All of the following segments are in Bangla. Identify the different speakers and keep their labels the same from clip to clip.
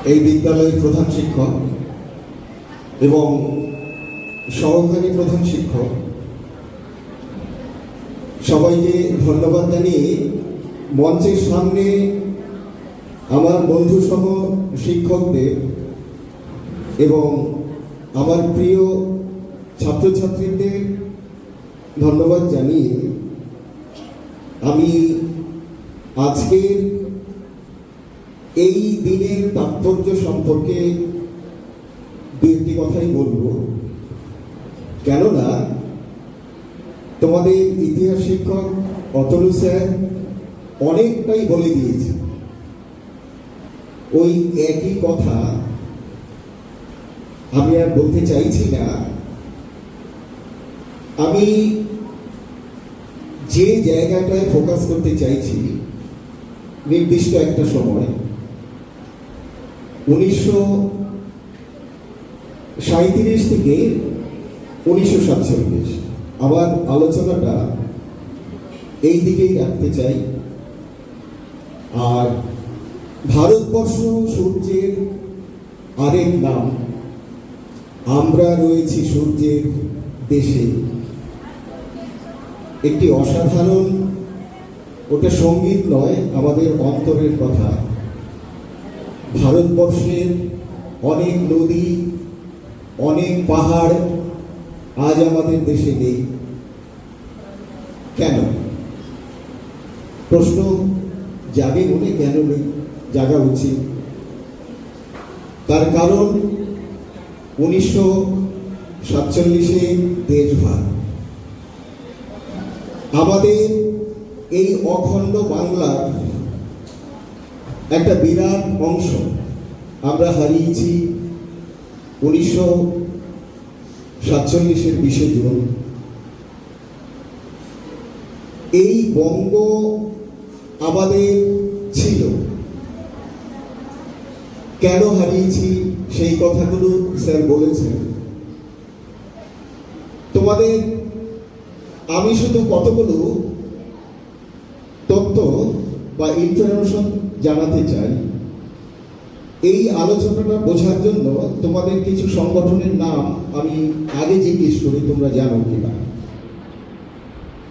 Speaker 1: এই বিদ্যালয়ের প্রধান শিক্ষক এবং সহকারী প্রধান শিক্ষক সবাইকে ধন্যবাদ জানিয়ে মঞ্চের সামনে আমার বন্ধুসহ শিক্ষকদের এবং আমার প্রিয় ছাত্রছাত্রীদের ধন্যবাদ জানিয়ে আমি আজকের এই দিনের তাৎপর্য সম্পর্কে দু একটি কথাই বলব। কেননা তোমাদের ইতিহাস শিক্ষক অতনু স্যার অনেকটাই বলে দিয়েছে। ওই একই কথা আমি আর বলতে চাইছি না। আমি যে জায়গাটায় ফোকাস করতে চাইছি, নির্দিষ্ট একটা সময় 1937 থেকে 1947 আমার আলোচনাটা এই দিকেই রাখতে চাই। আর ভারতবর্ষ সূর্যের আরেক নাম, আমরা রয়েছি সূর্যের দেশে, একটি অসাধারণ, ওটা সঙ্গীত নয়, আমাদের অন্তরের কথা। ভারতবর্ষের অনেক নদী, অনেক পাহাড় আজ আমাদের দেশে নেই। কেন? প্রশ্ন জাগে মনে, কেন নেই? জাগা উচিত। তার কারণ 1947-এ দেশভাগ, আমাদের এই অখণ্ড বাংলার একটা বিরাট অংশ আমরা হারিয়েছি 1947-এর 20শে জুন। এই বঙ্গ আমাদের ছিল। কেন হারিয়েছি সেই কথাগুলো স্যার বলেছেন। তোমাদের আমি শুধু কতগুলো তথ্য বা ইনফরমেশন জানাতে চাই। এই আলোচনাটা বোঝার জন্য তোমাদের কিছু সংগঠনের নাম আমি আগে জিজ্ঞেস করি, তোমরা জানো কিনা।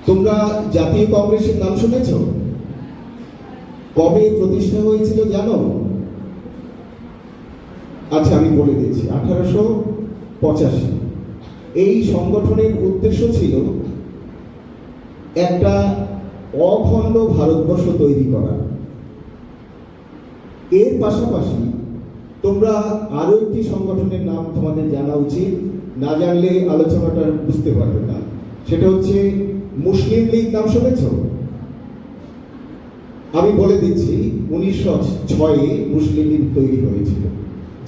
Speaker 1: তোমরা জাতীয় কংগ্রেসের নাম শুনেছ? কবে প্রতিষ্ঠা হয়েছিল জানো? আচ্ছা, আমি বলে দিচ্ছি, 1885। এই সংগঠনের উদ্দেশ্য ছিল একটা অখণ্ড ভারতবর্ষ তৈরি করা। এর পাশাপাশি তোমরা আরো একটি সংগঠনের নাম তোমাদের জানা উচিত, না জানলে আলোচনাটা বুঝতে পারবে না। সেটা হচ্ছে মুসলিম লীগ। নাম শুনেছ? আমি বলে দিচ্ছি, 1906-এ মুসলিম লীগ তৈরি হয়েছিল,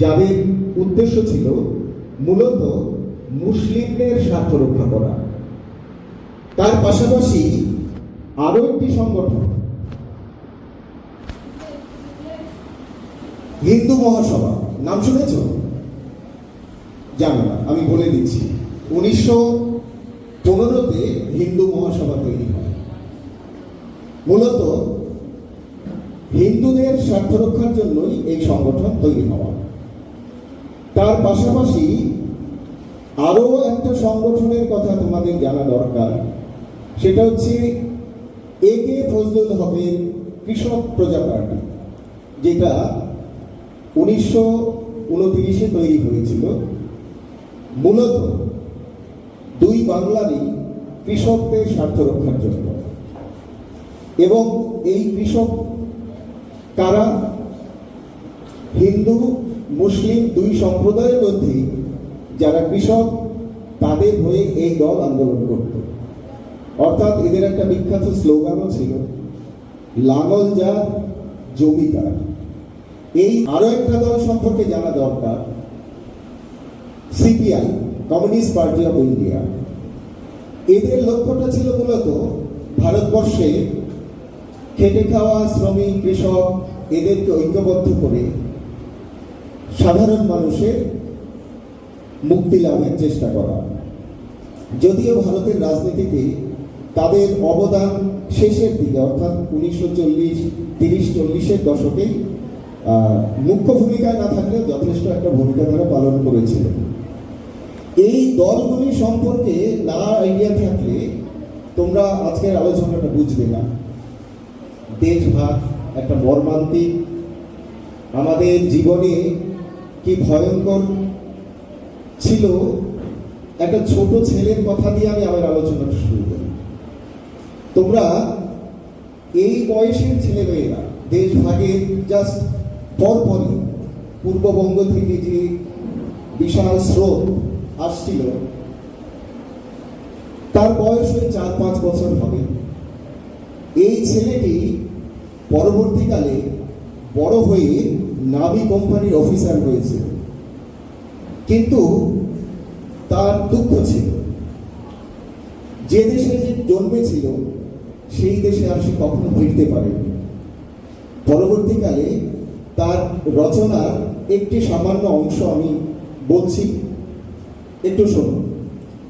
Speaker 1: যাদের উদ্দেশ্য ছিল মূলত মুসলিমদের স্বার্থ রক্ষা করা। তার পাশাপাশি আরো একটি সংগঠন, হিন্দু মহাসভা। নাম শুনেছ? জানো না, আমি বলে দিচ্ছি। 1915-তে হিন্দু মহাসভা তৈরি হয়, মূলত হিন্দুদের স্বার্থ রক্ষার জন্যই এই সংগঠন তৈরি হওয়া। তার পাশাপাশি আরো একটা সংগঠনের কথা তোমাদের জানা দরকার। সেটা হচ্ছে একে ফজলুল হকের কৃষক প্রজা পার্টি, যেটা 1929-এ তৈরি হয়েছিল, মূলত দুই বাংলারই কৃষকদের স্বার্থ রক্ষার জন্য। এবং এই কৃষক কারা? হিন্দু মুসলিম দুই সম্প্রদায়ের মধ্যে যারা কৃষক, তাদের হয়ে এই দল আন্দোলন করত। অর্থাৎ এদের একটা বিখ্যাত স্লোগানও ছিল, লাঙল যার জমি তার। এই আরো একটা দল সম্পর্কে জানা দরকার, CPI, communist party of India. এদের লক্ষ্যটা ছিল মূলত ভারতবর্ষে খেটে খাওয়া শ্রমিক, কৃষক, এদেরকে ঐক্যবদ্ধ করে সাধারণ মানুষের মুক্তি লাভের চেষ্টা করা। যদিও ভারতের রাজনীতিতে তাদের অবদান শেষের দিকে, অর্থাৎ 1930-40-এর দশকেই মুখ্য ভূমিকায় না থাকলেও যথেষ্ট একটা ভূমিকা তারা পালন করেছিলেন। এই দলগুলি সম্পর্কে না আইডিয়া থাকলে তোমরা আজকের আলোচনাটা বুঝবে না। দেশভাগ একটা মর্মান্তিক, আমাদের জীবনে কি ভয়ঙ্কর ছিল। একটা ছোট ছেলের কথা দিয়ে আমি আমার আলোচনাটা শুরু করি। তোমরা এই বয়সের ছেলেমেয়েরা দেশভাগের জাস্ট পরপরই পূর্ববঙ্গ থেকে যে বিশাল স্রোত আসছিল, তার বয়স ওই 4-5 বছর হবে। এই ছেলেটি পরবর্তীকালে বড় হয়ে নাভি কোম্পানির অফিসার হয়েছে, কিন্তু তার দুঃখ ছিল যে দেশে যে জন্মেছিল সেই দেশে আর সে কখনো ফিরতে পারেনি। পরবর্তীকালে তার রচনার একটি সামান্য অংশ আমি বলছি, একটু শোনো,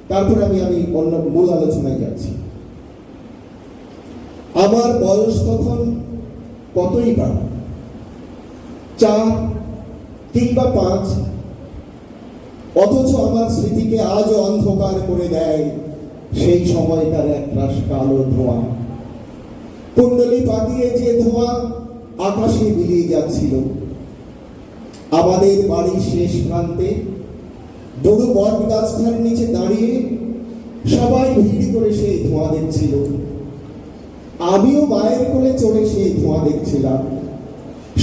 Speaker 1: তারপরে আমি অন্য মূল আলোচনায় যাচ্ছি। আমার বয়স তখন কতই বা 4 কিংবা 5, অথচ আমার স্মৃতিকে আজও অন্ধকার করে দেয় সেই সময়কার একরাশ কালো ধোঁয়া। কুণ্ডলী পাকিয়ে যে ধোঁয়া আকাশে মিলিয়ে যাচ্ছিল। আমাদের বাড়ির শেষ প্রান্তে বড় বট গাছটার নিচে দাঁড়িয়ে সবাই ভিড় করে সেই ধোঁয়া দেখছিল। আমিও মায়ের কোলে চড়ে সেই ধোঁয়া দেখছিলাম।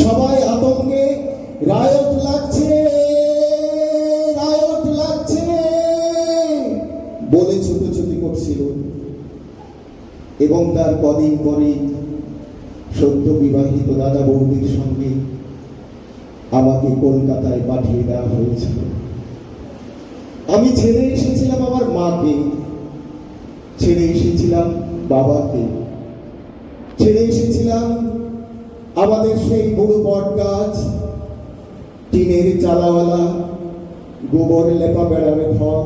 Speaker 1: সবাই আতঙ্কে রায়ট লাগছে, রায়ট লাগছে বলে ছুটোছুটি করছিল। এবং তার কদিন পরে সদ্য বিবাহিত দাদা বৌদির সঙ্গে আমাকে কলকাতায় পাঠিয়ে দেওয়া হয়েছিল। আমি ছেড়ে এসেছিলাম আমার মাকে, ছেড়ে এসেছিলাম বাবাকে, ছেড়ে এসেছিলাম আমাদের সেই বুড়ো বট গাছ, টিনের চালাওয়ালা, গোবর লেপা বেড়াবে ঘর,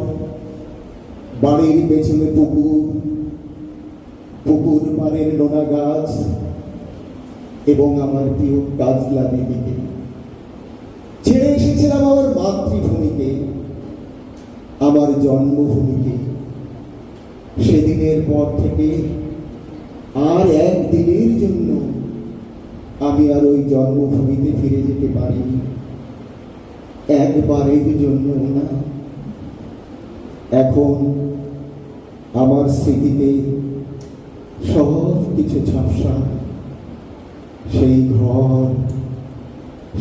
Speaker 1: বাড়ির পেছনে পুকুর, পুকুর পাড়ের নোনা গাছ এবং আমার প্রিয় কাজলা দিদিকে। ছেড়ে এসেছিলাম আমার মাতৃভূমিকে, আমার জন্মভূমিকে। সেদিনের পর থেকে আর একদিনের জন্য আমি আর ওই জন্মভূমিতে ফিরে যেতে পারিনি, একবারের জন্য না। এখন আমার স্মৃতিতে সব কিছু ঝাপসা, সেই ঘর,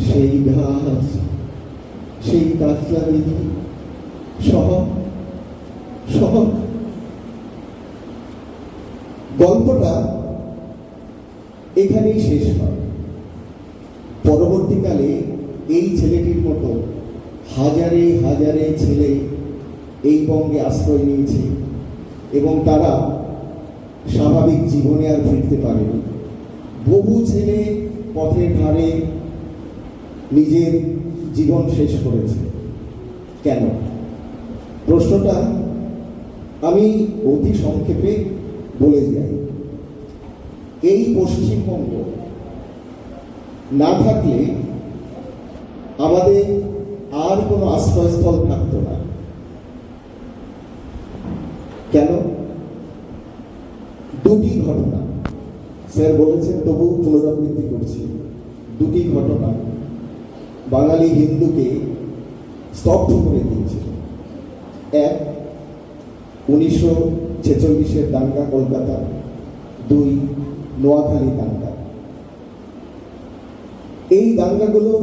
Speaker 1: সেই গাছ, সেই কাজলা দিদি, সব সব। গল্পটা এখানেই শেষ হয়। পরবর্তীকালে এই ছেলেটির মতো হাজারে হাজারে ছেলে এই বঙ্গে আশ্রয় নিয়েছে এবং তারা স্বাভাবিক জীবনে আর ফিরতে পারেনি। বহু ছেলে পথের ধারে নিজের জীবন শেষ করেছে। কেন? প্রশ্নটা আমি অতি সংক্ষেপে বলে যাই। এই পশ্চিমবঙ্গ না থাকলে আমাদের আর কোনো আশ্রয়স্থল থাকতো না। কেন? দুটি ঘটনা স্যার বলেছেন, তবু পুনরাবৃত্তি করছি। দুটি ঘটনা বাঙালি হিন্দুকে স্তব্ধ করে দিয়েছিল। এক, 1946-এর দাঙ্গা কলকাতা। 2, নোয়াখালী দাঙ্গা। এই দাঙ্গাগুলোর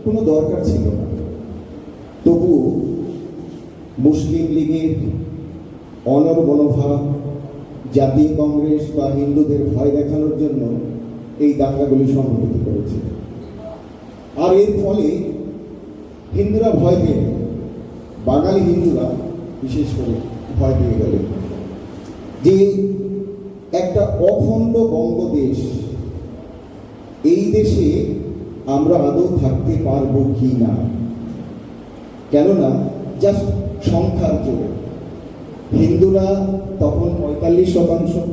Speaker 1: কোনো দরকার ছিল না, তবুও মুসলিম লীগের অনর মনোভাব, জাতীয় কংগ্রেস বা হিন্দুদের ভয় দেখানোর জন্য এই দাঙ্গাগুলি সংঘটিত করেছে। আর এর ফলে হিন্দুরা ভয় পেয়ে গেল, বাঙালি হিন্দুরা বিশেষ করে ভয় পেয়ে গেল যে একটা অখণ্ড বঙ্গদেশ, এই দেশে আমরা আদৌ থাকতে পারবো কি না। কেননা জাস্ট সংখ্যার জোরে হিন্দুরা তখন 45%,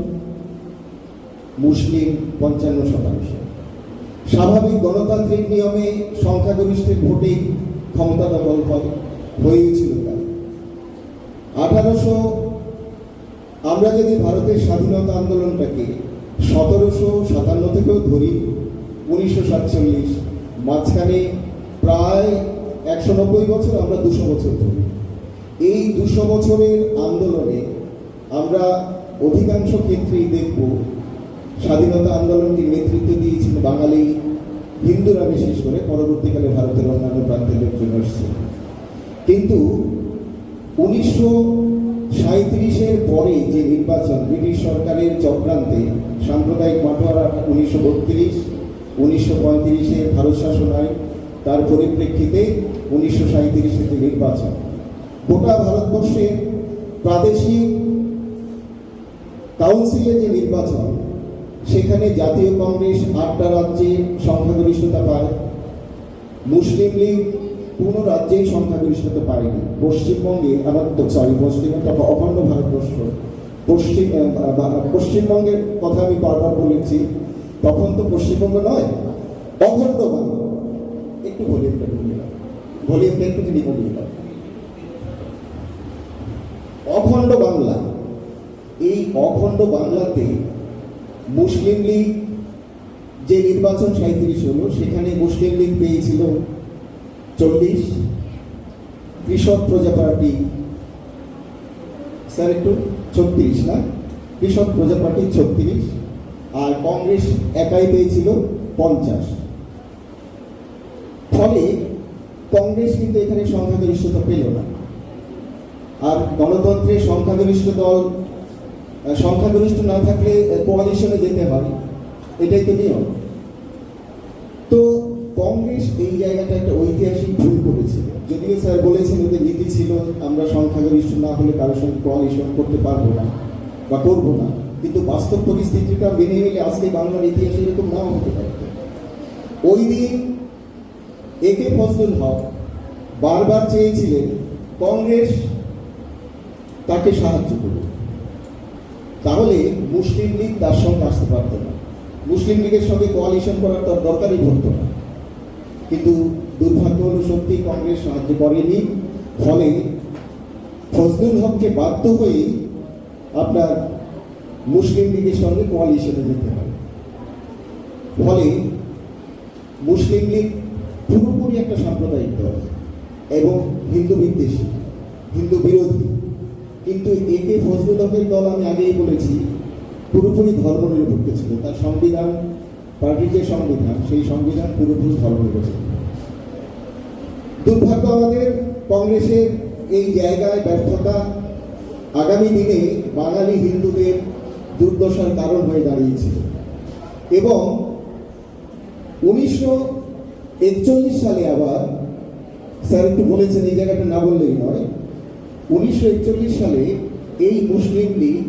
Speaker 1: মুসলিম 55%। স্বাভাবিক গণতান্ত্রিক নিয়মে সংখ্যাগরিষ্ঠের ভোটেই ক্ষমতা দখল হয়েছিল। তাই আমরা যদি ভারতের স্বাধীনতা আন্দোলনটাকে 1757 থেকেও ধরি 1947, মাঝখানে প্রায় 190 বছর, আমরা 200 বছর ধরি। এই 200 বছরের আন্দোলনে আমরা অধিকাংশ ক্ষেত্রেই দেখব স্বাধীনতা আন্দোলনকে নেতৃত্ব দিয়েছিল বাঙালি হিন্দুরা, বিশেষ করে। পরবর্তীকালে ভারতের অন্যান্য প্রান্তের লোকজন আসছে। কিন্তু 1937-এর পরে যে নির্বাচন, ব্রিটিশ সরকারের চক্রান্তে সাম্প্রদায়িক বাটোয়ারা, 1932, 1935-এ ভারত শাসন আইন, তার পরিপ্রেক্ষিতে 1937-এ যে নির্বাচন, গোটা ভারতবর্ষে প্রাদেশিক কাউন্সিলে যে নির্বাচন, সেখানে জাতীয় কংগ্রেস 8টা রাজ্যে সংখ্যাগরিষ্ঠতা পায়। মুসলিম লীগ কোনো রাজ্যেই সংখ্যাগরিষ্ঠতা পায়নি। পশ্চিমবঙ্গে অখণ্ড ভারতবর্ষ, পশ্চিমবঙ্গের কথা আমি বারবার বলেছি, তখন তো পশ্চিমবঙ্গ নয়, অখণ্ড বাংলা। একটু ভলিউমটা একটু তিনি কমিয়ে দাও। অখণ্ড বাংলা, এই অখণ্ড বাংলাতে মুসলিম লীগ যে নির্বাচন 37 হলো, সেখানে মুসলিম লীগ পেয়েছিল 40, কৃষক প্রজা পার্টি স্যার একটু 36 না, কৃষক প্রজা পার্টি 36, আর কংগ্রেস একাই পেয়েছিল 50। ফলে কংগ্রেস কিন্তু এখানে সংখ্যাগরিষ্ঠতা পেল না। আর গণতন্ত্রের সংখ্যাগরিষ্ঠ না থাকলে কোয়ালিশনে যেতে হয়, এটাই তো নিয়ম। তো কংগ্রেস এই জায়গাটা একটা ঐতিহাসিক ভুল করেছিল। যদিও স্যার বলেছেন ওদের নীতি ছিল আমরা সংখ্যাগরিষ্ঠ না হলে কারোর সঙ্গে কোয়ালিশন করতে পারবো না বা করবো না, কিন্তু বাস্তব পরিস্থিতিটা মেনে নিলে আজকে বাংলার ইতিহাসে এরকম নাও হতে পারত। ওই দিন একে ফজলুল হক বারবার চেয়েছিলেন কংগ্রেস তাকে সাহায্য করবে, তাহলে মুসলিম লীগ তার সঙ্গে আসতে পারত না, মুসলিম লীগের সঙ্গে কোয়ালিশন করার তার দরকারই পড়তো না। কিন্তু দুর্ভাগ্য হলো সত্যি কংগ্রেস সাহায্য করেনি। ফলে ফজলুল হককে বাধ্য হয়ে আপনার মুসলিম লীগের সঙ্গে কোয়ালিশনে যেতে হয়। ফলে মুসলিম লীগ পুরোপুরি একটা সাম্প্রদায়িক দল এবং হিন্দু বিদ্বেষী, হিন্দু বিরোধী। কিন্তু একে ফজলুল হকের দল, আমি আগেই বলেছি, পুরোপুরি ধর্মনিরপেক্ষ ছিল। তার সংবিধান, পার্টির যে সংবিধান, সেই সংবিধান পুরোপুরি ধর্মনিরপেক্ষ। দুর্ভাগ্য আমাদের কংগ্রেসের এই জায়গায় ব্যর্থতা আগামী দিনে বাঙালি হিন্দুদের দুর্দশার কারণ হয়ে দাঁড়িয়েছিল। এবং 1941 সালে আবার, স্যার একটু বলেছেন এই জায়গাটা না বললেই নয়, 1941 সালে এই মুসলিম লীগ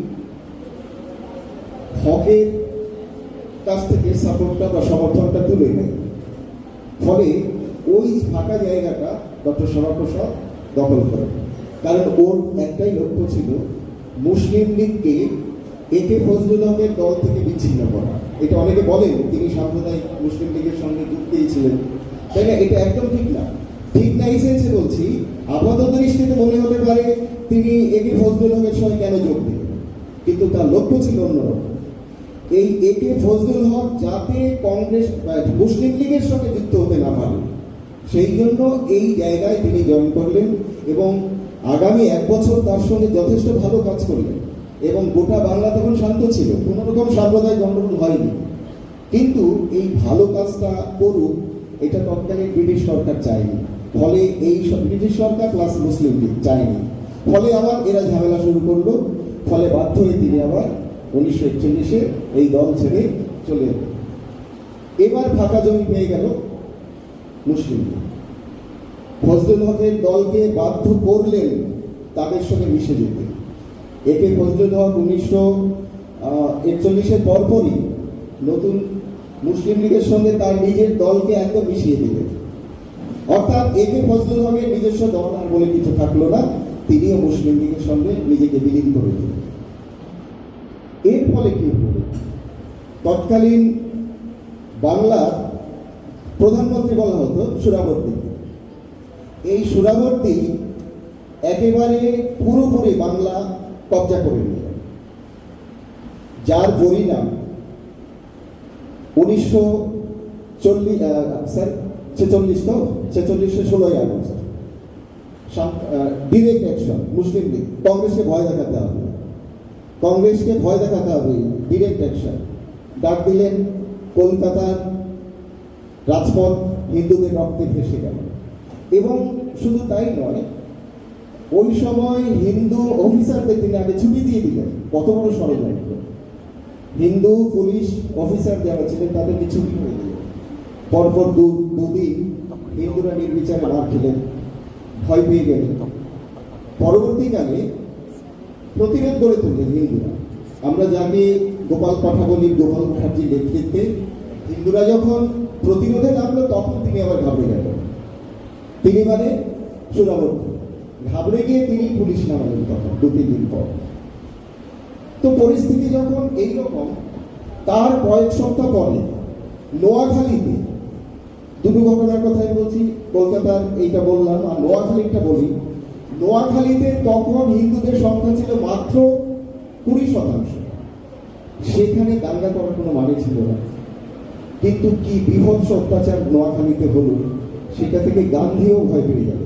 Speaker 1: হকের কাছ থেকে সাপোর্টটা বা সমর্থনটা তুলে নেয়। ফলে ওই ফাঁকা জায়গাটা ডক্টর শ্যামাপ্রসাদ দখল করেন। কারণ ওর একটাই লক্ষ্য ছিল মুসলিম লীগকে একে ফজলুল হকের দল থেকে বিচ্ছিন্ন করা। এটা অনেকে বলেন তিনি সাম্প্রদায়িক মুসলিম লীগের সঙ্গে যুক্তই ছিলেন, তাই না? এটা একদম ঠিক না। ঠিক না এই সেন্সে বলছি, আপাতত দৃষ্টিতে মনে হতে পারে তিনি একে ফজলুল হকের সঙ্গে কেন যোগ দিলেন, কিন্তু তার লক্ষ্য ছিল অন্যরকম। এই একে ফজলুল হক যাতে কংগ্রেস মুসলিম লীগের সঙ্গে যুক্ত হতে না পারে, সেই জন্য এই জায়গায় তিনি জয়েন করলেন এবং আগামী 1 বছর তার সঙ্গে যথেষ্ট ভালো কাজ করলেন। এবং গোটা বাংলা তখন শান্ত ছিল, কোনো রকম সাম্প্রদায়িক গণ্ডগোল হয়নি। কিন্তু এই ভালো কাজটা করুক, এটা তৎকালীন ব্রিটিশ সরকার চায়নি। ফলে এই ব্রিটিশ সরকার প্লাস মুসলিম লীগ চায়নি। ফলে আবার এরা ঝামেলা শুরু করলো। ফলে বাধ্য হয়ে তিনি আবার 1941-এ এই দল ছেড়ে চলে এলেন। এবার ফাঁকা জমি পেয়ে গেল মুসলিম লীগ। ফজলুল হকের দলকে বাধ্য করলেন তাদের সঙ্গে মিশে যেতে। একে ফজলুল হক 1941-এর পরপরই নতুন মুসলিম লীগের সঙ্গে তার নিজের দলকে একদম মিশিয়ে দিলেন। অর্থাৎ একে ফজলুল হকের নিজস্ব দল আর বলে কিছু থাকলো না, তিনিও মুসলিম লীগের সঙ্গে নিজেকে বিলীন করে দিলেন। এর ফলে কি হলো? তৎকালীন বাংলার প্রধানমন্ত্রী বলা হতো সুরাবর্তী। এই সুরাবর্তী একেবারে পুরোপুরি বাংলা কবজা করে নিল, যার পরিণাম 16ই আগস্ট ডিরেক্ট অ্যাকশন। মুসলিম লীগ কংগ্রেসকে ভয় দেখাতে হবে, ডিরেক্ট অ্যাকশন। ডাক দিলেন, কলকাতার রাজপথ হিন্দুদের রক্তে ভেসে গেল। এবং শুধু তাই নয়, ওই সময় হিন্দু অফিসারদের তিনি আগে ছুটি দিয়ে দিলেন। কত বড় ষড়যন্ত্র! হিন্দু পুলিশ অফিসার যারা ছিলেন তাদেরকে ছুটি করে দিলেন। পরপর দুদিন হিন্দুরা নির্বিচারে মার খেলেন, ভয় পেয়ে গেলেন। পরবর্তীকালে প্রতিরোধ গড়ে তুললেন হিন্দুরা। আমরা জানি গোপাল পাঠাবলির গোপাল মুখার্জির নেতৃত্বে হিন্দুরা যখন প্রতিরোধে নামলো তখন তিনি আবার ঘাবড়ে গেলেন। তিনি মানে সুরাবর্তী ঘাবড়ে গিয়ে তিনি পুলিশ নামালেন তখন 2-3 দিন পর। তো পরিস্থিতি যখন এইরকম, তার কয়েক সপ্তাহ পরে নোয়াখালীতে, দুটো ঘটনার কথাই বলছি, কলকাতার এইটা বললাম আর নোয়াখালীটা বলি। নোয়াখালীতে তখন হিন্দুদের সংখ্যা ছিল মাত্র 20%। সেখানে দাঙ্গা করার কোনো মানে ছিল না, কিন্তু কি বিভৎস অত্যাচার নোয়াখালীতে হলো, সেটা থেকে গান্ধীও ভয় পেয়ে গেল।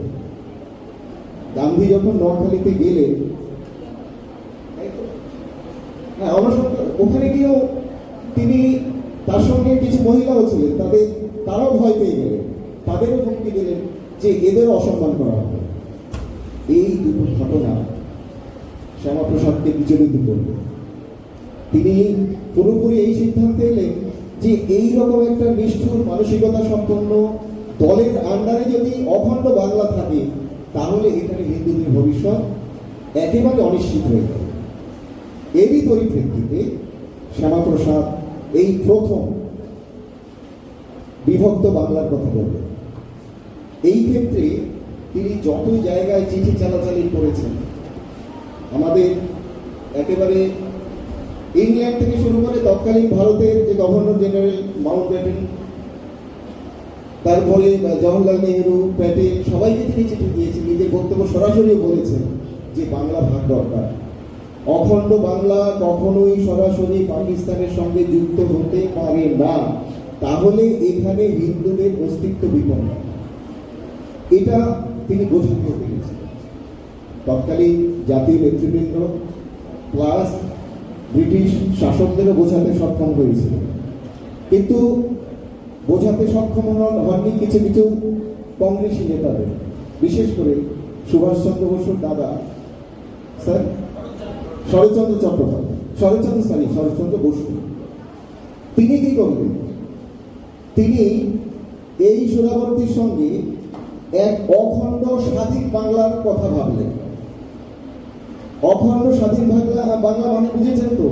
Speaker 1: গান্ধী যখন নোয়াখালীতে গেলেন, হ্যাঁ ওখানে গিয়েও তিনি, তার সঙ্গে কিছু মহিলাও ছিলেন, তারাও ভয় পেয়ে গেলেন, তাদেরও হুমকি দিলেন যে এদের অসম্মান করা হবে। এই দুটো ঘটনা শ্যামাপ্রসাদকে বিচলিত করবে। তিনি পুরোপুরি এই সিদ্ধান্তে এলেন যে এই রকম একটা নিষ্ঠুর মানসিকতা সম্পন্ন দলের আন্ডারে যদি অখণ্ড বাংলা থাকে, তাহলে এখানে হিন্দুদের ভবিষ্যৎ একেবারে অনিশ্চিত হয়ে যাবে। এরই পরিপ্রেক্ষিতে শ্যামাপ্রসাদ এই প্রথম বিভক্ত বাংলার কথা বললেন। এই ক্ষেত্রে তিনি যত জায়গায় চিঠি চালাচালি করেছেন, আমাদের একেবারে ইংল্যান্ড থেকে শুরু করে তৎকালীন ভারতের যে গভর্নর জেনারেল মাউন্টব্যাটেন, তারপরে জওহরলাল নেহরু, প্যাটেল, সবাইকে তিনি চিঠি দিয়েছেন। নিজের বক্তব্য সরাসরি বলেছেন যে বাংলা ভাগ দরকার, অখণ্ড বাংলা কখনোই সরাসরি পাকিস্তানের সঙ্গে যুক্ত হতে পারে না, তাহলে এখানে হিন্দুদের অস্তিত্ব বিপন্ন। এটা তিনি বোঝাতে পেরেছেন। তৎকালীন জাতীয় নেতৃবৃন্দ প্লাস ব্রিটিশ শাসকদেরও বোঝাতে সক্ষম হয়েছিল, কিন্তু বোঝাতে সক্ষম হননি কিছু কিছু কংগ্রেসী নেতাদের, বিশেষ করে সুভাষচন্দ্র বসুর দাদা স্যার শরৎচন্দ্র বসু। তিনি কি করবেন? তিনি এই সুরাবর্তীর সঙ্গে এক অখণ্ড স্বাধীন বাংলার কথা ভাবলেন। অখণ্ড স্বাধীন বাংলা মানে বুঝেছেন তো,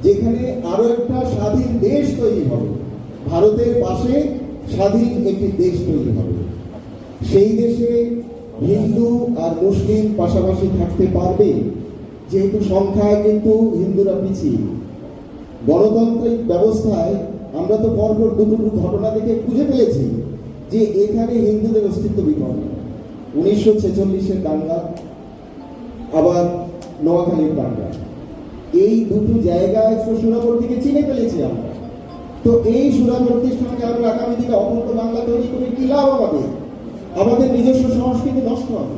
Speaker 1: যেখানে আরো একটা স্বাধীন দেশ তৈরি হবে, ভারতের পাশে স্বাধীন একটি দেশ তৈরি হবে। সেই দেশে হিন্দু আর মুসলিম পাশাপাশি থাকতে পারবে, যেহেতু সংখ্যায় কিন্তু হিন্দুরা পিছিয়ে। গণতান্ত্রিক ব্যবস্থায় আমরা তো পরপর দুটো ঘটনা দেখে বুঝে ফেলেছি যে এখানে হিন্দুদের অস্তিত্ব বিপন্ন। 1946-এর দাঙ্গা, আবার নোয়াখালীর দাঙ্গা, এই দুটো জায়গায় সুরাবর্তীকে চিনে ফেলেছি আমরা। তো এই সুরাবর্তীর সঙ্গে আমরা আগামী দিনে অখণ্ড বাংলা তৈরি করে কি লাভ? আমাদের নিজস্ব সংস্কৃতি নষ্ট হবে।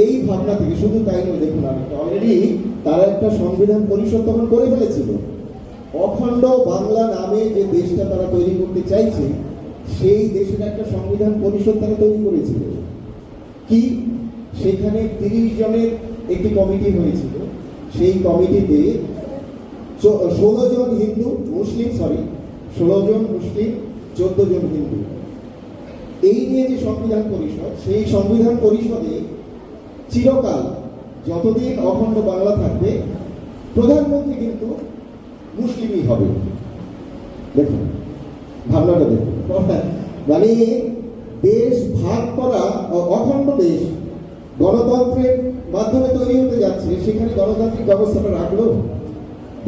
Speaker 1: এই ভাবনা থেকে, শুধু তাই নয়, দেখুন অলরেডি তারা একটা সংবিধান পরিষদ তখন করে ফেলেছিল। অখণ্ড বাংলা নামে যে দেশটা তারা তৈরি করতে চাইছে, সেই দেশের একটা সংবিধান পরিষদ তারা তৈরি করেছিল। কি সেখানে 30 জনের একটি কমিটি হয়েছিল। সেই কমিটিতে 16 জন মুসলিম, 14 জন হিন্দু। এই নিয়ে যে সংবিধান পরিষদ, সেই সংবিধান পরিষদে চিরকাল যতদিন অখণ্ড বাংলা থাকবে, প্রধানমন্ত্রী কিন্তু মুসলিমই হবে। দেখুন ভাবনাটা, দেখুন মানে দেশ ভাগ করা, অখণ্ড দেশ গণতন্ত্রের মাধ্যমে তৈরি হতে যাচ্ছে, সেখানে গণতান্ত্রিক ব্যবস্থাটা রাখলো।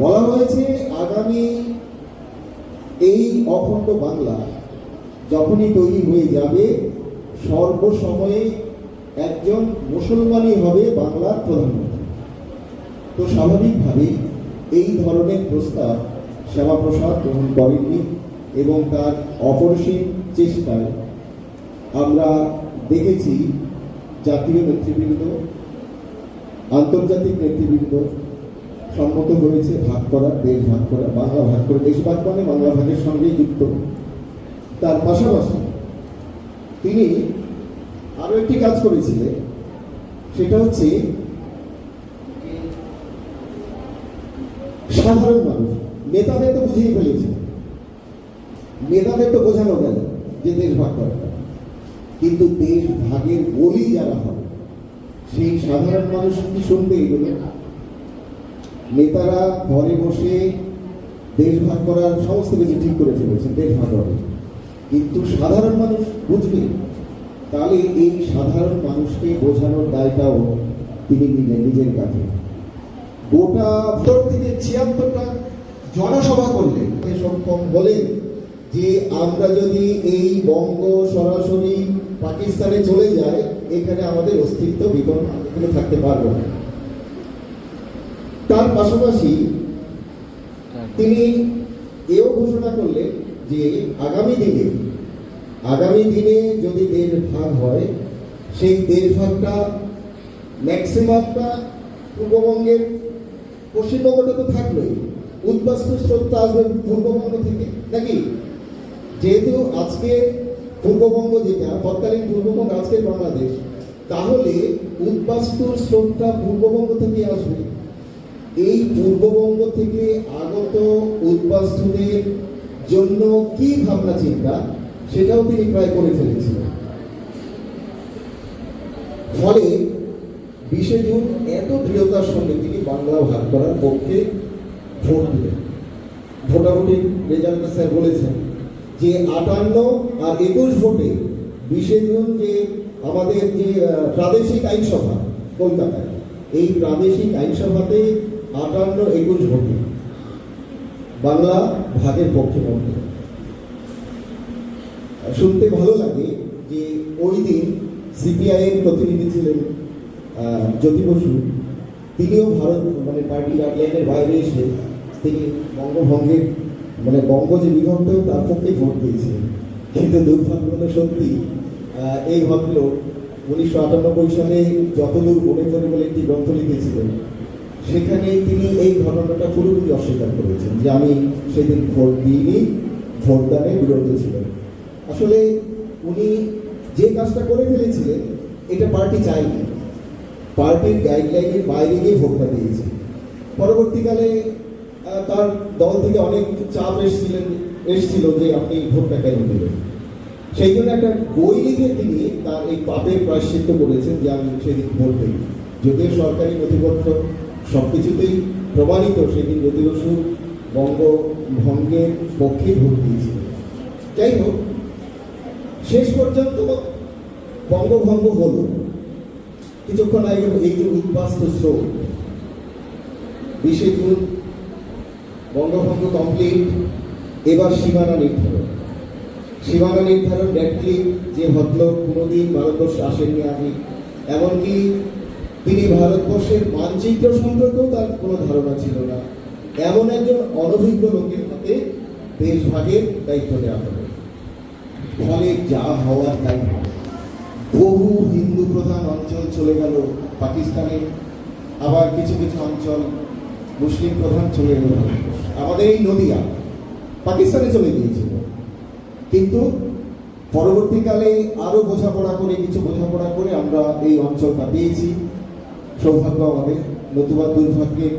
Speaker 1: বলা হয়েছে আগামী এই অখণ্ড বাংলা যখনই তৈরি হয়ে যাবে সর্বসময়ে একজন মুসলমানই হবে বাংলার প্রধানমন্ত্রী। তো স্বাভাবিকভাবেই এই ধরনের প্রস্তাব শ্যামাপ্রসাদ গ্রহণ করেননি এবং তার অপরিসীম চেষ্টায় আমরা দেখেছি জাতীয় নেতৃবৃন্দ, আন্তর্জাতিক নেতৃবৃন্দ সম্মত হয়েছে ভাগ করা, দেশ ভাগ করা, বাংলা ভাগ করে দেশ ভাগ মানে বাংলা ভাগের সঙ্গেই যুক্ত। তার পাশাপাশি তিনি আরো একটি কাজ করেছিলেন, সেটা হচ্ছে সাধারণ মানুষ, নেতাদের তো বুঝিয়ে ফেলেছে, নেতাদের তো বোঝানো গেল যে দেশ ভাগ করাটা, কিন্তু দেশ ভাগের বলি যারা হবে সেই সাধারণ মানুষ কি শুনবে এগুলো? নেতারা ঘরে বসে দেশ ভাগ করার সমস্ত কিছু ঠিক করে ফেলেছেন, দেশ ভাগ হবে, কিন্তু সাধারণ মানুষ বুঝবে? তাহলে এই সাধারণ মানুষকে বোঝানোর দায়টাও তিনি নিলেন নিজের কাছে। গোটা ভোট থেকে ৭৬টা জনসভা করলেন, সক্ষম বলেন যে আমরা যদি এই বঙ্গ সরাসরি পাকিস্তানে চলে যায়, এখানে আমাদের অস্তিত্ব বিপন্ন, এখানে থাকতে পারবো না। তার পাশাপাশি তিনি এও ঘোষণা করলেন যে আগামী দিনে যদি দেশ ভাগ হয়, সেই দেশ ভাগটা ম্যাক্সিমামটা পূর্ববঙ্গের, পশ্চিমবঙ্গটা তো থাকলোই, উদ্বাস্তু স্রোতটা আসবে পূর্ববঙ্গ থেকে নাকি? যেহেতু আজকে পূর্ববঙ্গ যেটা তৎকালীন পূর্ববঙ্গ, আজকের বাংলাদেশ, তাহলে উদ্বাস্তুর স্রোতটা পূর্ববঙ্গ থেকে আসবে। এই পূর্ববঙ্গ থেকে আগত উদ্বাস্তুদের জন্য কি ভাবনা চিন্তা, সেটাও তিনি প্রায় করে ফেলেছিলেন। ফলে 20শে জুন এত দৃঢ়তার সঙ্গে তিনি বাংলা ভাগ করার পক্ষে ভোট দিলেন। ভোটাভুটির রেজাল্ট স্যার বলেছেন যে ৫৮ আর ২১ ভোটে 20শে জুন যে আমাদের যে প্রাদেশিক আইনসভা কলকাতায়, এই প্রাদেশিক আইনসভাতে ৫৮-২১ ভোটে বাংলা ভাগের পক্ষে ভোট দিলেন। শুনতে ভালো লাগে যে ওই দিন সিপিআইএম প্রতিনিধি ছিলেন জ্যোতি বসু, তিনিও ভারত পার্টি গাইডলাইনের বাইরে এসে তিনি বঙ্গভঙ্গের বঙ্গ যে বিভক্ত তার পক্ষে ভোট দিয়েছিলেন। কিন্তু দুর্ভাগ্য হলো সত্যি এই ভদ্রলোক ১৯৯৮ সালে যতদূর মনে করে বলে একটি গ্রন্থ লিখেছিলেন, সেখানে তিনি এই ঘটনাটা পুরোপুরি অস্বীকার করেছেন যে আমি সেদিন ভোট দিইনি, ভোটদানে বিরত ছিলেন। আসলে উনি যে কাজটা করে ফেলেছিলেন এটা পার্টি চায়নি, পার্টির গাইডলাইনের বাইরে গিয়ে ভোটটা দিয়েছে। পরবর্তীকালে তার দল থেকে অনেক চাপ এসেছিল যে আপনি ভোটটা কেন দিলেন। সেই জন্য একটা বই লিখে তিনি তার এই পাপের প্রায়শ্চিত্ত করেছেন যে আমি সেদিন ভোট দিই। যদিও সরকারি নথিপত্র সবকিছুতেই প্রমাণিত সেদিন জ্যোতি বসু বঙ্গভঙ্গের পক্ষে ভোট দিয়েছিলেন। যাই হোক, শেষ পর্যন্ত বঙ্গভঙ্গ হল। কিছুক্ষণ আগে এই যে উদ্বাস্তু স্রোত, 20শে জুন বঙ্গভঙ্গ কমপ্লিট। এবার সীমানা নির্ধারণ ব্যক্তি যে ভদ্রলোক কোনোদিন ভারতবর্ষে আসেননি আগে, এমনকি তিনি ভারতবর্ষের মানচিত্র সম্পর্কেও তার কোনো ধারণা ছিল না, এমন একজন অনভিজ্ঞ লোকের হাতে দেশ ভাগের দায়িত্ব দেওয়া হবে। ফলে যা হওয়ার তাই হবে। বহু হিন্দু প্রধান অঞ্চল চলে গেল পাকিস্তানে, আবার কিছু কিছু অঞ্চল মুসলিম প্রধান চলে গেল। আমাদের এই নদিয়া পাকিস্তানে চলে গিয়েছিল, কিন্তু পরবর্তীকালে আরো কিছু বোঝাপড়া করে আমরা এই অঞ্চলটা পেয়েছি। সৌভাগ্য আমাদের, নতুবা দুর্ভাগ্যের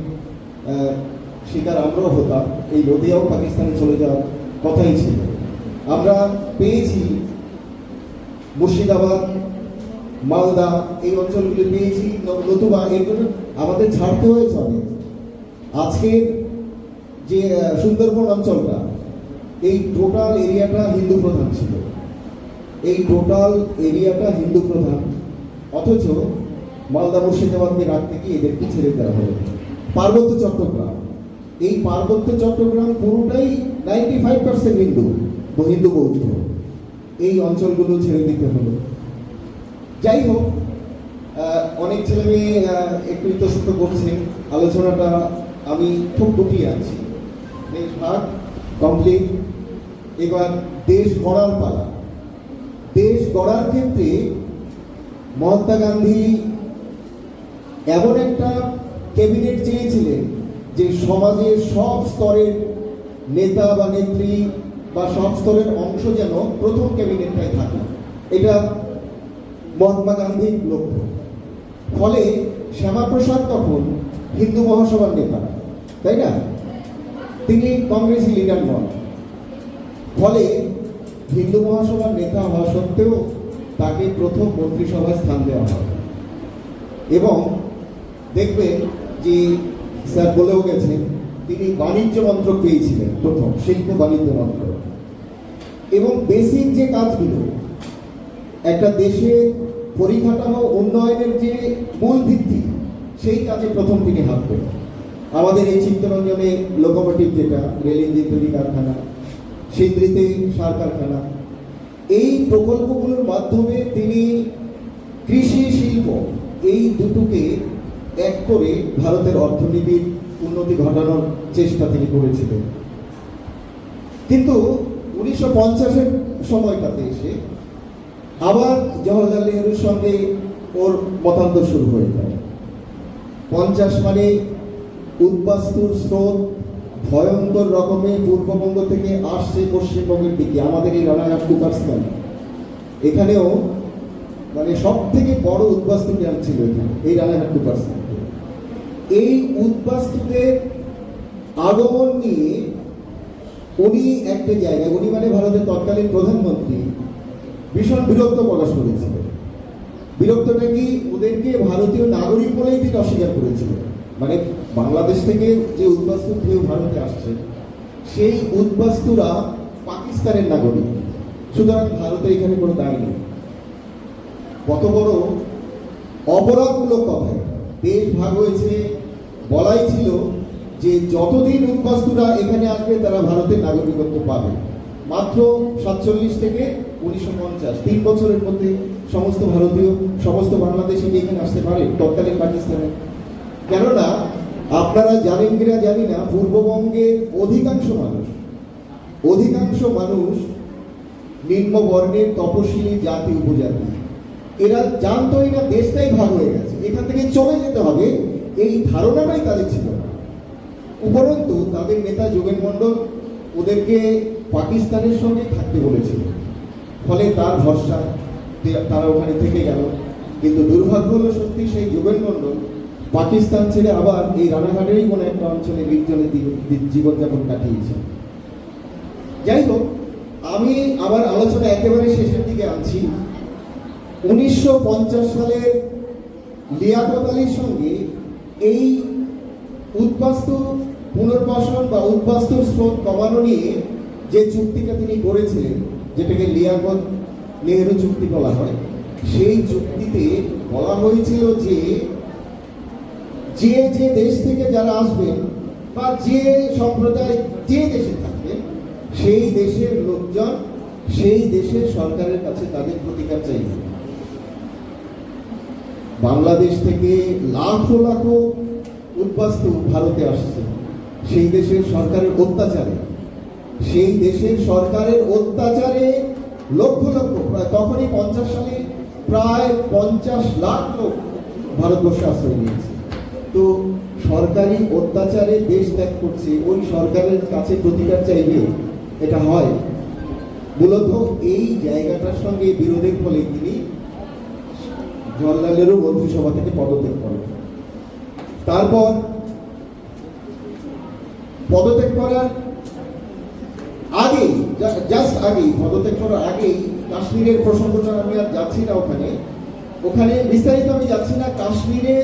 Speaker 1: শিকার আমরাও হতাম। এই নদিয়াও পাকিস্তানে চলে যাওয়ার কথাই ছিল। আমরা পেয়েছি মুর্শিদাবাদ, মালদা, এই অঞ্চলগুলি পেয়েছি, নতুবা এগুলো আমাদের ছাড়তে হয়েছে অনেক। আজকের যে সুন্দরবন অঞ্চলটা, এই টোটাল এরিয়াটা হিন্দু প্রধান ছিল, অথচ মালদা মুর্শিদাবাদকে রাখতে গিয়ে এদেরকে ছেড়ে দেওয়া হলো। পার্বত্য চট্টগ্রাম পুরোটাই 95% হিন্দু বৌদ্ধ। এই অঞ্চলগুলো ছেড়ে দিতে হলো। যাই হোক, অনেক ছেলে মেয়ে একটু ইতস্তত করছে, আলোচনাটা আমি খুব গুটিয়ে আছি। দেশ ভাগ কমপ্লিট, এবার দেশ গড়ার পালা। দেশ গড়ার ক্ষেত্রে মহাত্মা গান্ধী এমন একটা ক্যাবিনেট চেয়েছিলেন যে সমাজের সব স্তরের নেতা বা নেত্রী বা সব স্তরের অংশ যেন প্রথম ক্যাবিনেটটাই থাকে, এটা মহাত্মা গান্ধীর লক্ষ্য। ফলে শ্যামাপ্রসাদ তখন হিন্দু মহাসভার নেতা, তাই না? তিনি কংগ্রেসি লিডার নন। ফলে হিন্দু মহাসভার নেতা হওয়া সত্ত্বেও তাকে প্রথম মন্ত্রিসভায় স্থান দেওয়া হয়। এবং দেখবেন যে স্যার বলেও গেছেন, তিনি বাণিজ্য মন্ত্রক পেয়েছিলেন প্রথম, শিল্প বাণিজ্য মন্ত্রক। এবং বেসিক যে কাজগুলো একটা দেশের পরিকাঠামো উন্নয়নের যে মূল ভিত্তি, সেই কাজে প্রথম তিনি হাত দেন। আমাদের এই চিত্তরঞ্জনে লোকোমোটিভ, যেটা রেল ইঞ্জিন তৈরি কারখানা, সিন্দ্রিতে সার কারখানা, এই প্রকল্পগুলোর মাধ্যমে তিনি কৃষি শিল্প এই দুটোকে এক করে ভারতের অর্থনীতির উন্নতি ঘটানোর চেষ্টা তিনি করেছিলেন। কিন্তু 1950-এর সময়টাতে এসে আবার জওহরলাল নেহরুর সঙ্গে ওর মতান্তর শুরু হয়ে যায়। 50 মানে উদ্বাস্তুর স্রোত ভয়ঙ্কর রকমের পূর্ববঙ্গ থেকে আসছে পশ্চিমবঙ্গের দিকে, আমাদের এই রানাঘাট কুপারস্থান, এখানেও মানে সব থেকে বড় উদ্বাস্তু ক্যাম্প ছিল এখানে, এই রানাঘাট কুপারস্থান। এই উদ্বাস্তুদের আগমন নিয়ে উনি একটা জায়গায়, উনি মানে ভারতের তৎকালীন প্রধানমন্ত্রী, ভীষণ বিরক্ত প্রকাশ করেছিলেন। বিরক্তটা কি, ওদেরকে ভারতীয় নাগরিক বলেই তিনি অস্বীকার করেছিলেন। মানে বাংলাদেশ থেকে যে উদ্বাস্তু কেউ ভারতে আসছে, সেই উদ্বাস্তুরা পাকিস্তানের নাগরিক, সুতরাং ভারতে এখানে কোনো দায় নেই। কত বড় অপরাধমূলক কথা! দেশ ভাগ হয়েছে, বলাই ছিল যে যতদিন উদ্বাস্তুরা এখানে আসবে তারা ভারতের নাগরিকত্ব পাবে। মাত্র 47 থেকে 1950, 3 বছরের মধ্যে সমস্ত ভারতীয়, সমস্ত বাংলাদেশি এখানে আসতে পারে তৎকালীন পাকিস্তানে। কেননা আপনারা জানেন কিনা জানি না, পূর্ববঙ্গের অধিকাংশ মানুষ নিম্ন বর্ণের তপশিলি জাতি, উপজাতি। এরা জানতোই না দেশটাই ভাগ হয়ে গেছে, এখান থেকে চলে যেতে হবে, এই ধারণাটাই তাদের ছিল না। উপরন্তু তাদের নেতা যোগেন মন্ডল ওদেরকে পাকিস্তানের সঙ্গে থাকতে বলেছিল। ফলে তার ভরসা তারা ওখানে থেকে গেল। কিন্তু দুর্ভাগ্য হলো সত্যি, সেই যোগেন মন্ডল পাকিস্তান ছেড়ে আবার এই রানাঘাটেরই কোনো একটা অঞ্চলে নির্জনে জীবনযাপন কাটিয়েছে। যাই হোক, আমি আবার আলোচনা একেবারে শেষের দিকে আনছি। 1950 সালে লিয়াকত আলীর সঙ্গে এই উদ্বাস্তু পুনর্বাসন বা উদ্বাস্তুর স্রোত কমানো নিয়ে যে চুক্তিটা তিনি করেছিলেন, যেটাকে লিয়াকত নেহরু চুক্তি বলা হয়, সেই চুক্তিতে বলা হয়েছিল যে যে দেশ থেকে যারা আসবেন বা যে সম্প্রদায় যে দেশে থাকবেন, সেই দেশের লোকজন সেই দেশের সরকারের কাছে তাদের প্রতিকার চাইবে। বাংলাদেশ থেকে লাখো লাখো উদ্বাস্তু ভারতে আসছে সেই দেশের সরকারের অত্যাচারে, লক্ষ লক্ষ, তখনই 50 সালে প্রায় 50 লাখ লোক ভারতবর্ষে আশ্রয় নিয়েছে। তো সরকারি অত্যাচারে দেশ ত্যাগ করছে, ওই সরকারের কাছে প্রতিকার চাইবে, এটা হয়? মূলত এই জায়গাটার সঙ্গে বিরোধের ফলে তিনি জওহরলাল নেহরু মন্ত্রিসভা থেকে পদত্যাগ করেন। তারপর পদত্যাগ করার আগেই, পদত্যাগ করার আগেই কাশ্মীরের প্রসঙ্গটা আমি আর যাচ্ছি না, ওখানে বিস্তারিত আমি যাচ্ছি না। কাশ্মীরে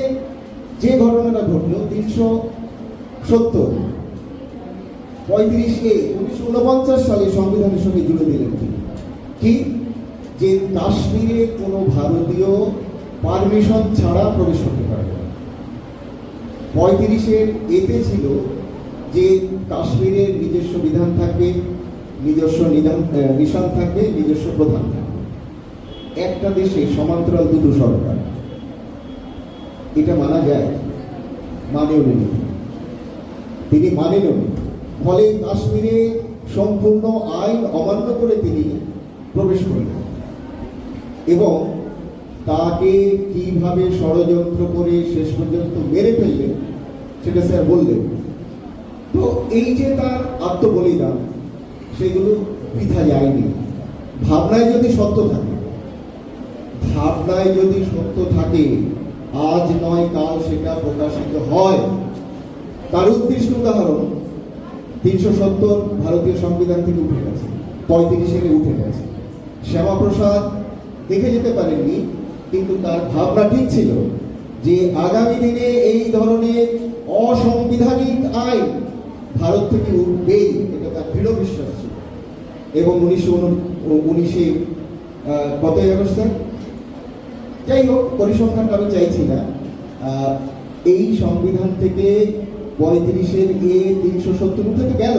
Speaker 1: যে ঘটনাটা ঘটলো 335A 1949 সালে সংবিধানের সঙ্গে জুড়ে দিলেন কি, যে কাশ্মীরে কোনো ভারতীয় পারমিশন ছাড়া প্রবেশ করতে পারবে না। 35 এতে ছিল যে কাশ্মীরের নিজস্ব বিধান থাকবে, নিজস্ব নিশান থাকবে, নিজস্ব প্রধান থাকবে। একটা দেশে সমান্তরাল দুটো সরকার, এটা মানা যায়? মানেও নেই, তিনি মানেনও। ফলে কাশ্মীরে সম্পূর্ণ আইন অমান্য করে তিনি প্রবেশ করলেন এবং তাকে কিভাবে ষড়যন্ত্র করে শেষ পর্যন্ত মেরে ফেললেন সেটা স্যার বললেন। তো এই যে তার আত্মবলিদান, সেগুলো বৃথা যায়নি। ভাবনায় যদি সত্য থাকে, ভাবনায় যদি সত্য থাকে, আজ নয় কাল সেটা প্রকাশিত হয়। তার উৎকৃষ্ট উদাহরণ 370 ভারতীয় সংবিধান থেকে উঠে গেছে, 35 উঠে গেছে। শ্যামাপ্রসাদ দেখে যেতে পারেননি, কিন্তু তার ভাবনা ঠিক ছিল যে আগামী দিনে এই ধরনের অসাংবিধানিক আইন ভারত থেকে উঠবেই, এটা তার দৃঢ় বিশ্বাস ছিল। এবং 1919 কতই আগস্ট, যাই হোক পরিসংখ্যানটা আমি চাইছি না, এই সংবিধান থেকে 35 370 উঠে তো গেল।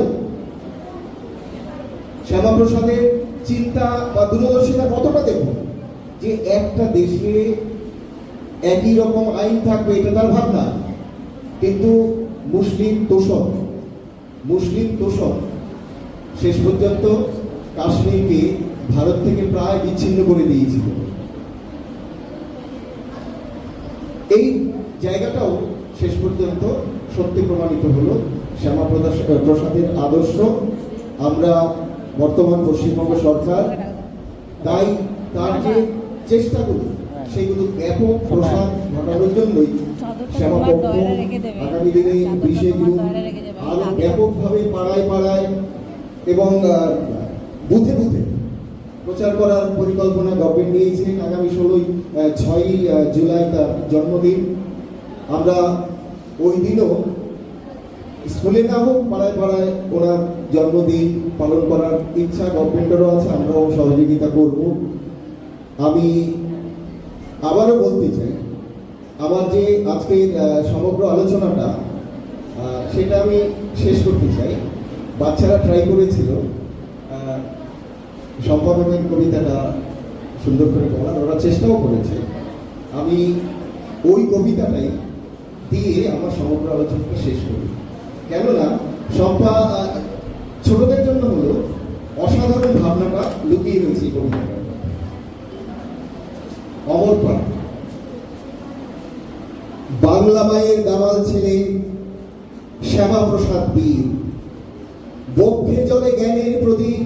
Speaker 1: শ্যামাপ্রসাদের চিন্তা বা দূরদর্শিতা কতটা দেখুন, যে একটা দেশে একই রকম আইন থাকবে, এটা তার ভাবনা। কিন্তু মুসলিম তোষক শেষ পর্যন্ত কাশ্মীরকে ভারত থেকে প্রায় বিচ্ছিন্ন করে দিয়েছিল। এই জায়গাটাও শেষ পর্যন্ত সত্যি প্রমাণিত হলো। শ্যামাপ্রসাদের আদর্শ আমরা বর্তমান পশ্চিমবঙ্গ সরকার, তাই তার যে চেষ্টাগুলো, সেগুলো ব্যাপক প্রসার ঘটানোর জন্যই শ্যামাপক্ষ আগামী দিনে 20 জুন আরো ব্যাপকভাবে পাড়ায় এবং বুথে প্রচার করার পরিকল্পনা গভর্নমেন্ট নিয়েছেন। আগামী 6 জুলাই তার জন্মদিন। আমরা ওই দিনও স্কুলে না হোক, পাড়ায় ওনার জন্মদিন পালন করার ইচ্ছা গভর্নমেন্টেরও আছে, আমরাও সহযোগিতা করব। আমি আবারও বলতে চাই, আমার যে আজকের সমগ্র আলোচনাটা, সেটা আমি শেষ করতে চাই। বাচ্চারা ট্রাই করেছিল সম্পাদনের কবিতাটা সুন্দর করে বলার, ওরা চেষ্টাও করেছে। আমি ওই কবিতাটাই দিয়ে আমার সমগ্র আলোচনাটা শেষ করি। কেননা ছোটদের জন্য হলো অসাধারণ ভাবনাটা লুকিয়ে রয়েছে এই কবিতাটা। অমর প্রাণ, বাংলা মায়ের দামাল ছেলে শ্যামাপ্রসাদ বীর, বক্ষে জলে জ্ঞানের প্রদীপ,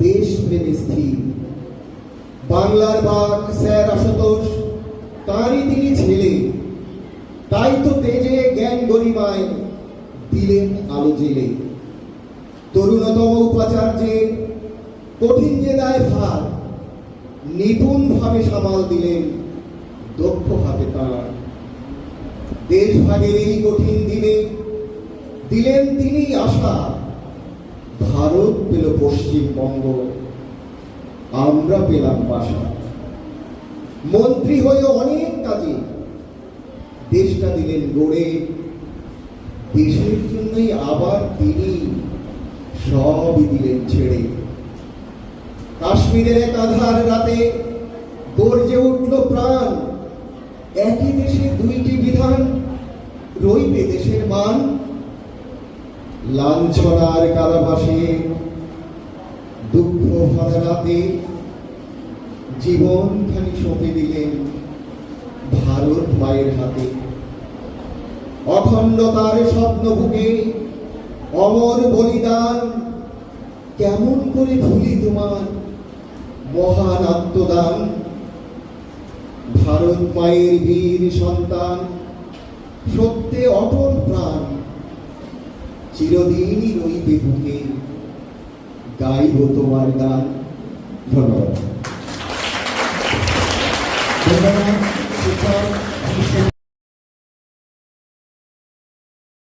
Speaker 1: দেশ প্রেমে স্থির। বাংলার বাঘ স্যার আশুতোষ, তারই তিনি ছেলে, তাই তো তেজে জ্ঞান গরিমায় দিলেন আলো জেলে। তরুণতম উপাচার্যের কঠিন যে দায় ভার, নিপুণ ভাবে সামাল দিলেন দক্ষ হাতে তার। দেশ ভাগের এই কঠিন দিনে দিলেন তিনি আশা, ভারত পেল পশ্চিমবঙ্গ, আমরা পেলাম বাসা। মন্ত্রী হয়ে অনেক কাজে দেশটা দিলেন গড়ে, দেশের জন্যই আবার তিনি সবই দিলেন ছেড়ে। কাশ্মীরের এক আধার রাতে গর্জে উঠল প্রাণ, একই দেশে দুইটি বিধান, রইবে দেশের মান। লাঞ্ছনার কারাবাসে দুঃখ ভরা রাতে জীবনখানি সঁপে দিলেন ভারত মায়ের হাতে। অখণ্ডতার স্বপ্ন বুকে অমর বলিদান, কেমন করে ভুলি তোমার মহান আত্মদান। ভারত মায়ের বীর সন্তান, সত্যে অটল প্রাণ, চিরদিনই রইবে বুকে, গাইব তোমার গান। ধন্যবাদ।